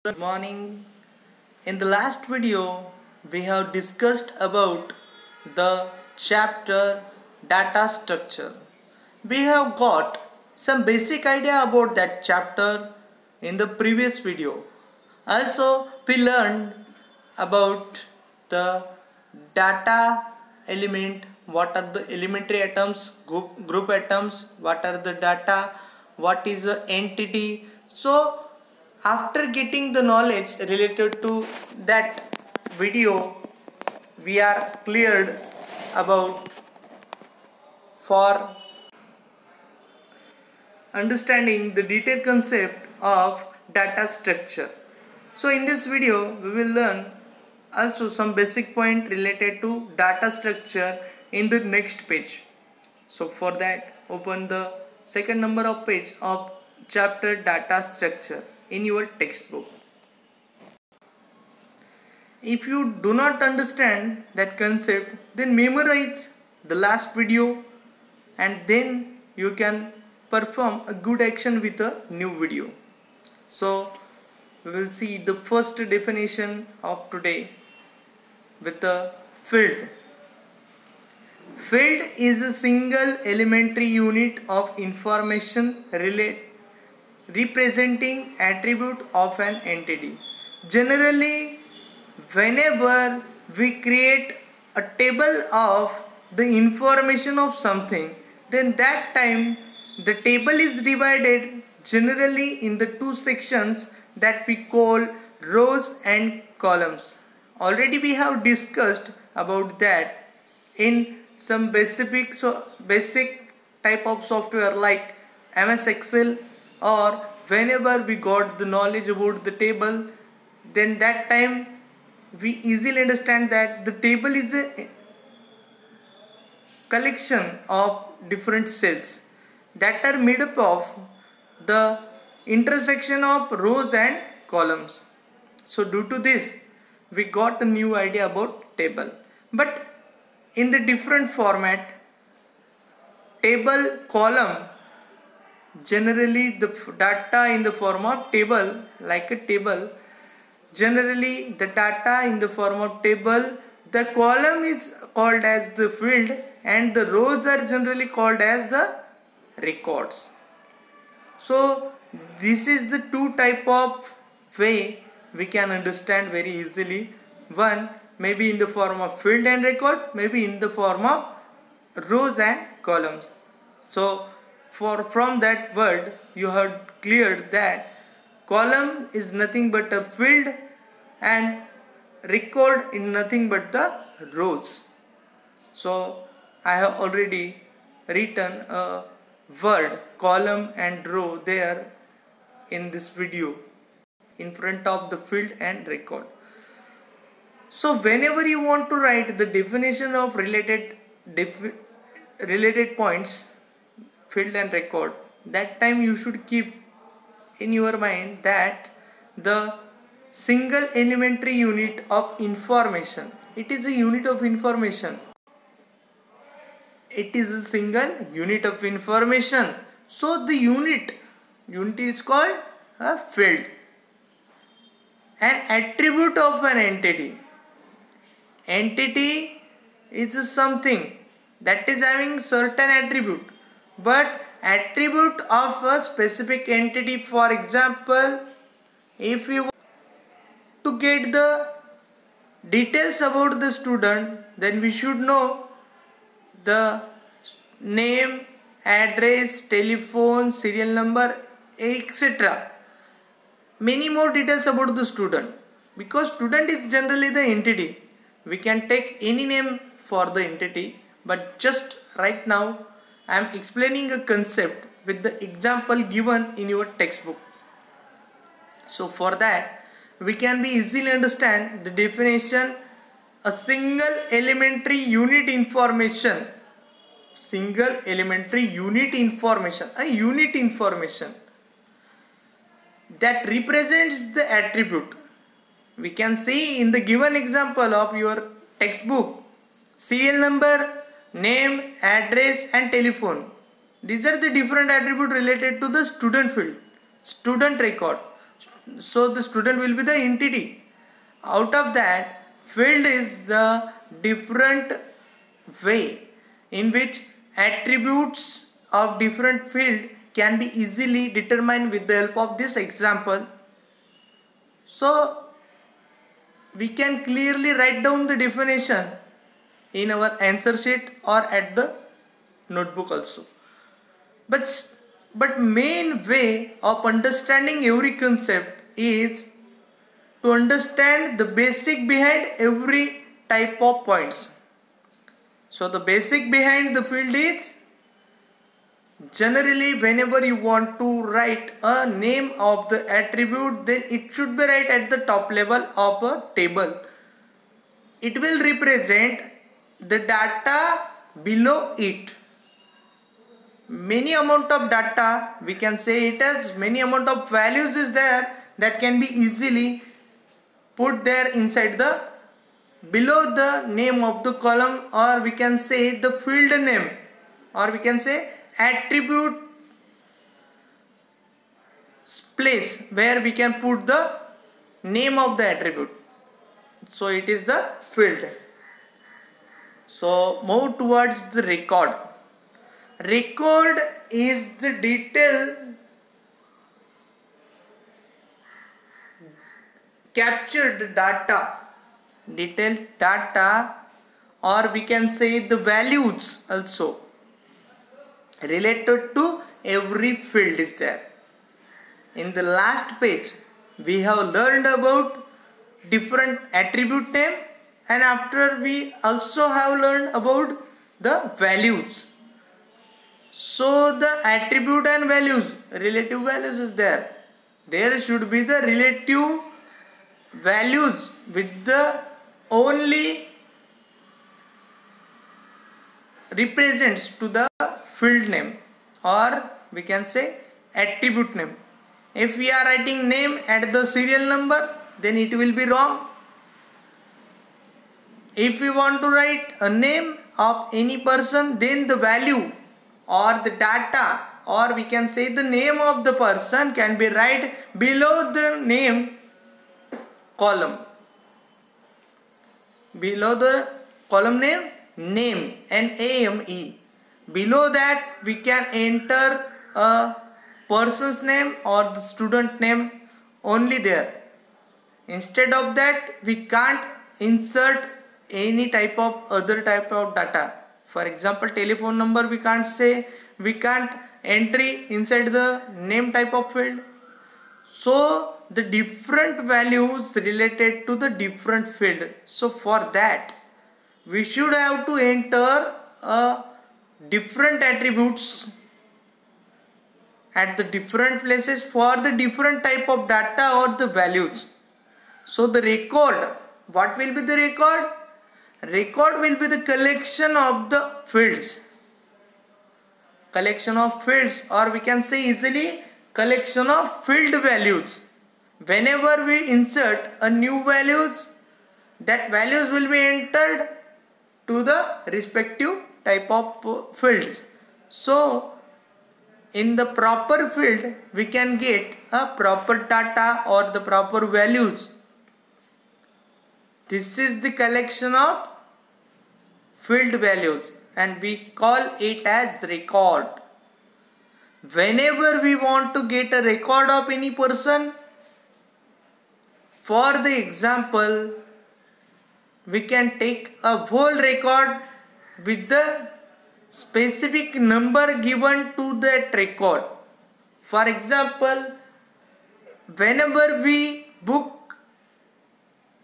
Good morning. In the last video, we have discussed about the chapter data structure. We have got some basic idea about that chapter in the previous video. Also, we learned about the data element, what are the elementary atoms, group atoms, what are the data, what is the entity. So after getting the knowledge related to that video, we are cleared about for understanding the detailed concept of data structure. So in this video, we will learn also some basic point related to data structure in the next page. So for that, open the second number of page of chapter data structure in your textbook. If you do not understand that concept, then memorize the last video and then you can perform a good action with a new video. So we will see the first definition of today with the field. Field is a single elementary unit of information representing attribute of an entity. Generally, whenever we create a table of the information of something, then that time the table is divided generally in the two sections that we call rows and columns. Already we have discussed about that in some basic type of software like MS Excel, or whenever we got the knowledge about the table, then that time we easily understand that the table is a collection of different cells that are made up of the intersection of rows and columns. So due to this, we got a new idea about table, but in the different format. Table, column, generally the data in the form of table, like a table. Generally the data in the form of table, the column is called as the field and the rows are generally called as the records. So this is the two type of way we can understand very easily. One maybe in the form of field and record, maybe in the form of rows and columns. So from that word you have cleared that column is nothing but a field and record is nothing but the rows. So I have already written a word column and row there in this video in front of the field and record. So whenever you want to write the definition of related points, field and record, that time you should keep in your mind that the single elementary unit of information, it is a unit of information. It is a single unit of information. So the unit is called a field. An attribute of an entity. Entity is something that is having certain attribute, but attribute of a specific entity. For example, if we want to get the details about the student, then we should know the name, address, telephone, serial number, etc. Many more details about the student, because student is generally the entity. We can take any name for the entity, but just right now I am explaining a concept with the example given in your textbook. So for that we can be easily understand the definition: a single elementary unit information. Single elementary unit information, a unit information that represents the attribute. We can see in the given example of your textbook, serial number, name, address and telephone. These are the different attributes related to the student field, student record. So the student will be the entity. Out of that, field is the different way in which attributes of different field can be easily determined with the help of this example. So we can clearly write down the definition in our answer sheet or at the notebook also. But main way of understanding every concept is to understand the basic behind every type of points. So the basic behind the field is, generally whenever you want to write a name of the attribute, then it should be right at the top level of a table. It will represent the data below it. Many amount of data, we can say it as many amount of values is there that can be easily put there inside the below the name of the column, or we can say the field name, or we can say attribute place where we can put the name of the attribute. So it is the field. So move towards the record. Record is the detailed captured data, or we can say the values also related to every field is there. In the last page we have learned about different attribute name, and after we also have learned about the values. So the attribute and values, relative values is there. There should be the relative values with the only represents to the field name, or we can say attribute name. If we are writing name at the serial number, then it will be wrong. If we want to write a name of any person, then the value or the data, or we can say the name of the person, can be right below the name column. Below the column name, NAME. Below that we can enter a person's name or the student name only there. Instead of that, we can't insert any type of other type of data. For example, telephone number we can't entry inside the name type of field. So the different values related to the different field. So for that we should have to enter different attributes at the different places for the different type of data or the values. So the record, what will be the record? Record will be the collection of the fields. Collection of fields, or we can say easily collection of field values. Whenever we insert a new values, that values will be entered to the respective type of fields. So in the proper field we can get a proper data or the proper values. This is the collection of field values and we call it as record. Whenever we want to get a record of any person, for the example, we can take a whole record with the specific number given to that record. For example, whenever we book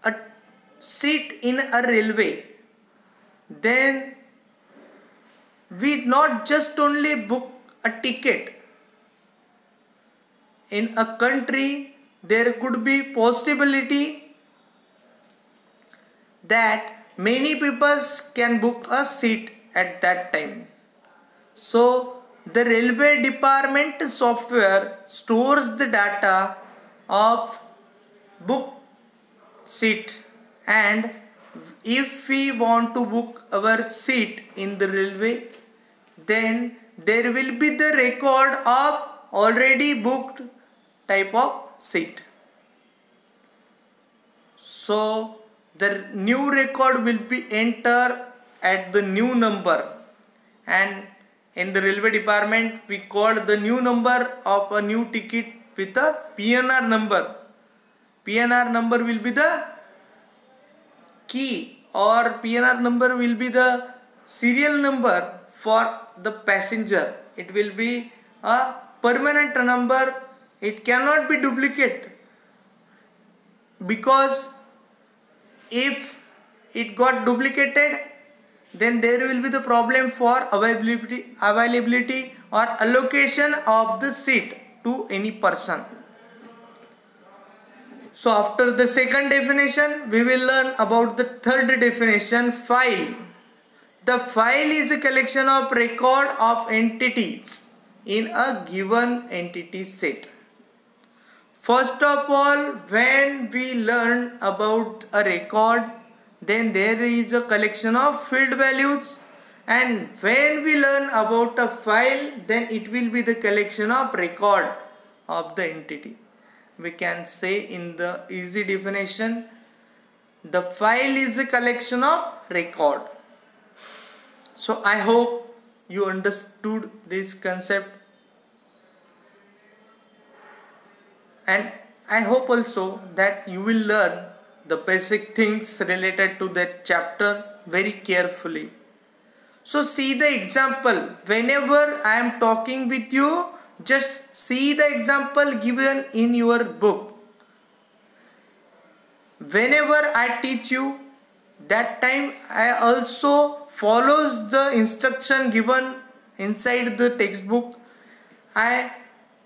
a seat in a railway, then we not just only book a ticket. In a country, there could be possibility that many people can book a seat at that time. So the railway department software stores the data of book seat, and if we want to book our seat in the railway, then there will be the record of already booked type of seat. So the new record will be entered at the new number, and in the railway department we call the new number of a new ticket with a PNR number. PNR number will be the key, or PNR number will be the serial number for the passenger. It will be a permanent number. It cannot be duplicated, because if it got duplicated, then there will be the problem for availability or allocation of the seat to any person. So after the second definition, we will learn about the third definition, file. The file is a collection of record of entities in a given entity set. First of all, when we learn about a record, then there is a collection of field values, and when we learn about a file, then it will be the collection of record of the entity. We can say in the easy definition, the file is a collection of record. So I hope you understood this concept, and I hope also that you will learn the basic things related to that chapter very carefully. So see the example. Whenever I am talking with you, just see the example given in your book. Whenever I teach you, that time I also follows the instruction given inside the textbook. I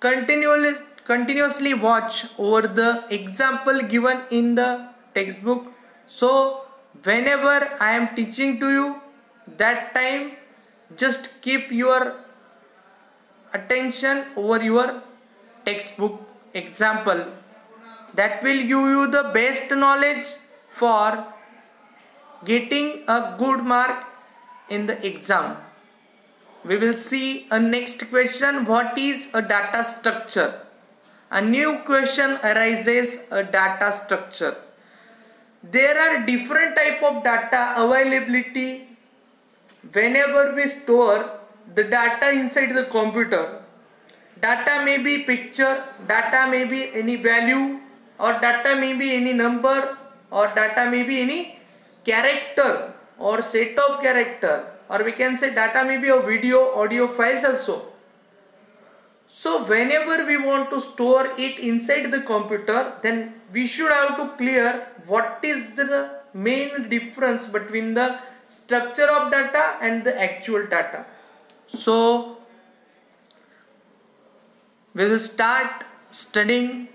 continuously watch over the example given in the textbook. So whenever I am teaching to you, that time just keep your attention over your textbook example. That will give you the best knowledge for getting a good mark in the exam. We will see a next question. What is a data structure? A new question arises, a data structure. There are different type of data availability whenever we store the data inside the computer. Data may be picture, data may be any value, or data may be any number, or data may be any character or set of character, or we can say data may be a video, audio files also. So whenever we want to store it inside the computer, then we should have to clear what is the main difference between the structure of data and the actual data. So we will start studying.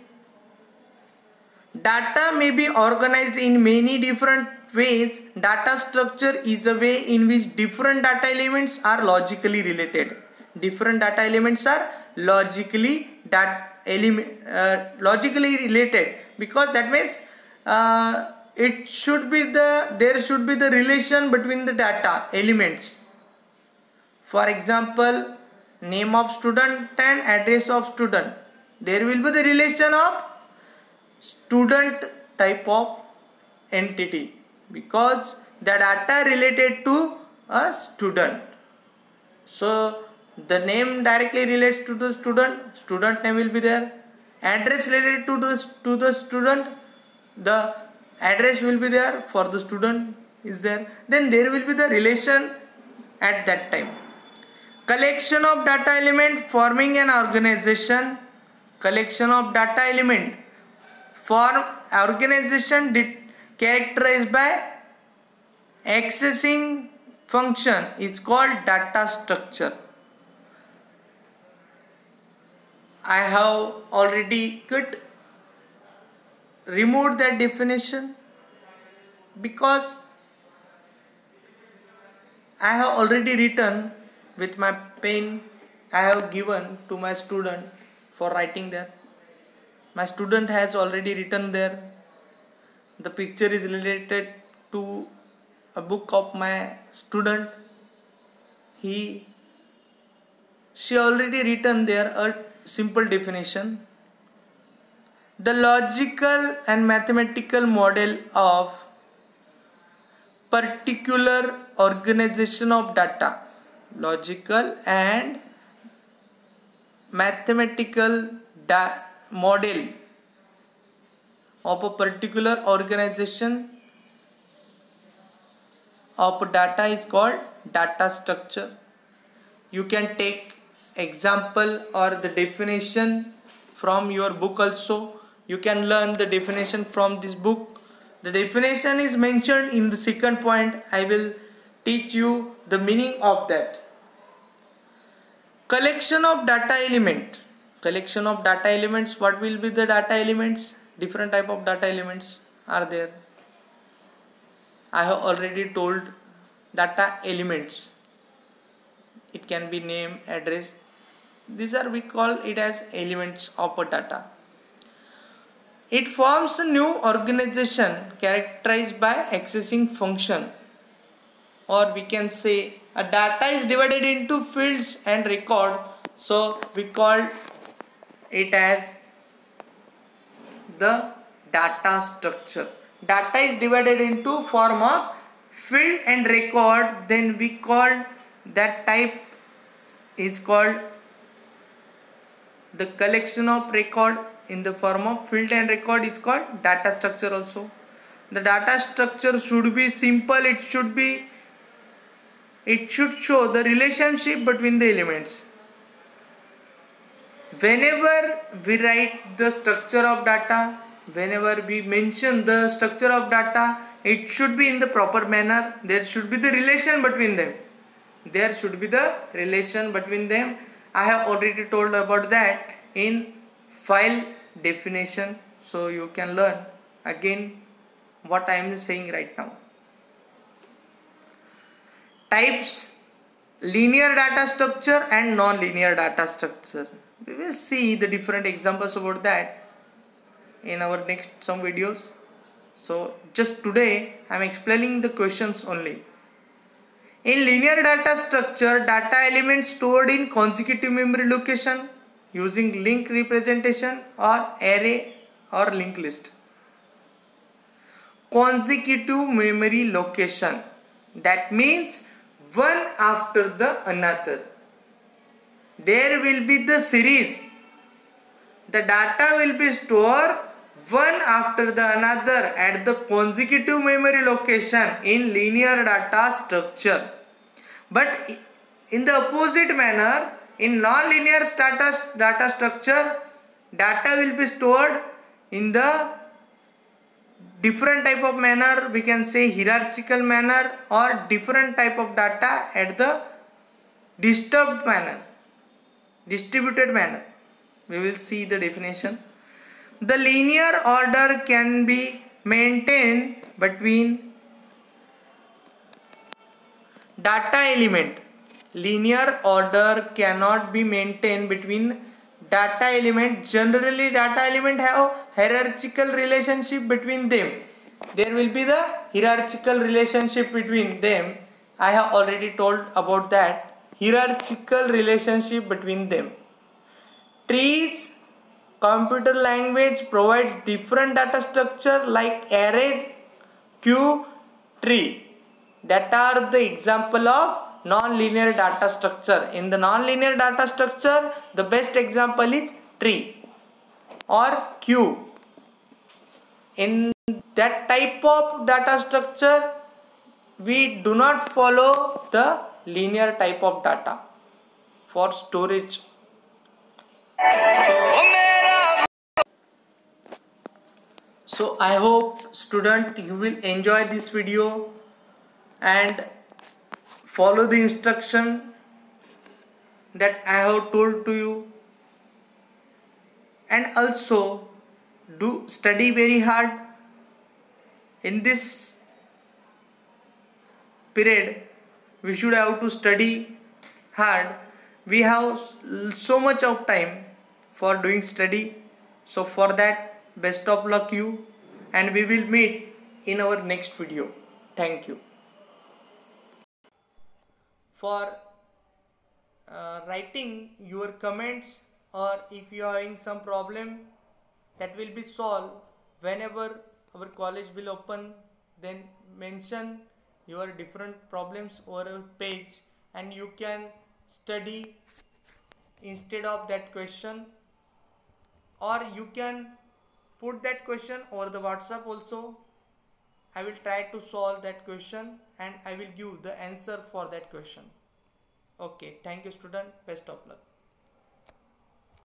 Data may be organized in many different ways. Data structure is a way in which different data elements are logically related. Different data elements are logically related, because that means there should be the relation between the data elements. For example, name of student and address of student. There will be the relation of student type of entity, because the data related to a student. So the name directly relates to the student name will be there. Address related to the student, the address will be there for the student is there. Then there will be the relation at that time. Collection of data element forming an organization. Collection of data element form organization characterized by accessing function is called data structure. I have already removed that definition, because I have already written with my pen. I have given to my student for writing there. My student has already written there. The picture is related to a book of my student. She already written there a simple definition. the logical and mathematical model of particular organization of data. Logical and mathematical model of a particular organization of data is called data structure. You can take example or the definition from your book also. You can learn the definition from this book. The definition is mentioned in the second point. I will teach you the meaning of that. Collection of data element. Collection of data elements. What will be the data elements? Different type of data elements are there. I have already told data elements. It can be name, address. These are, we call it as elements of a data. It forms a new organization characterized by accessing function, or we can say a data is divided into fields and record. So we call it as the data structure. Data is divided into form of field and record. Then we call that type is called the collection of record in the form of field and record is called data structure also. The data structure should be simple. It should show the relationship between the elements. Whenever we write the structure of data, whenever we mention the structure of data, it should be in the proper manner. There should be the relation between them. There should be the relation between them. I have already told about that in file definition. So you can learn again what I am saying right now. Types: linear data structure and non-linear data structure. We will see the different examples about that in our next some videos. So just today I am explaining the questions only. In linear data structure, data elements stored in consecutive memory location using link representation or array or linked list. Consecutive memory location, that means one after the another. There will be the series. The data will be stored one after the another at the consecutive memory location in linear data structure. But in the opposite manner, in non-linear data structure, data will be stored in the different type of manner. We can say hierarchical manner, or different type of data at the disturbed manner, distributed manner. We will see the definition. The linear order can be maintained between data element. Linear order cannot be maintained between data element. Generally data element have hierarchical relationship between them. There will be the hierarchical relationship between them. I have already told about that. Hierarchical relationship between them. Trees, computer language provides different data structure like arrays, queue, tree. That are the example of non-linear data structure. In the non-linear data structure, the best example is tree or queue. In that type of data structure, we do not follow the linear type of data for storage. So I hope student you will enjoy this video and follow the instruction that I have told to you, and also do study very hard. In this period we should have to study hard. We have so much of time for doing study. So for that, best of luck you, and we will meet in our next video. Thank you. For writing your comments, or if you are having some problem, that will be solved whenever our college will open. Then mention your different problems over a page and you can study instead of that question, or you can put that question over the WhatsApp also. I will try to solve that question and I will give the answer for that question. Okay, thank you student, best of luck.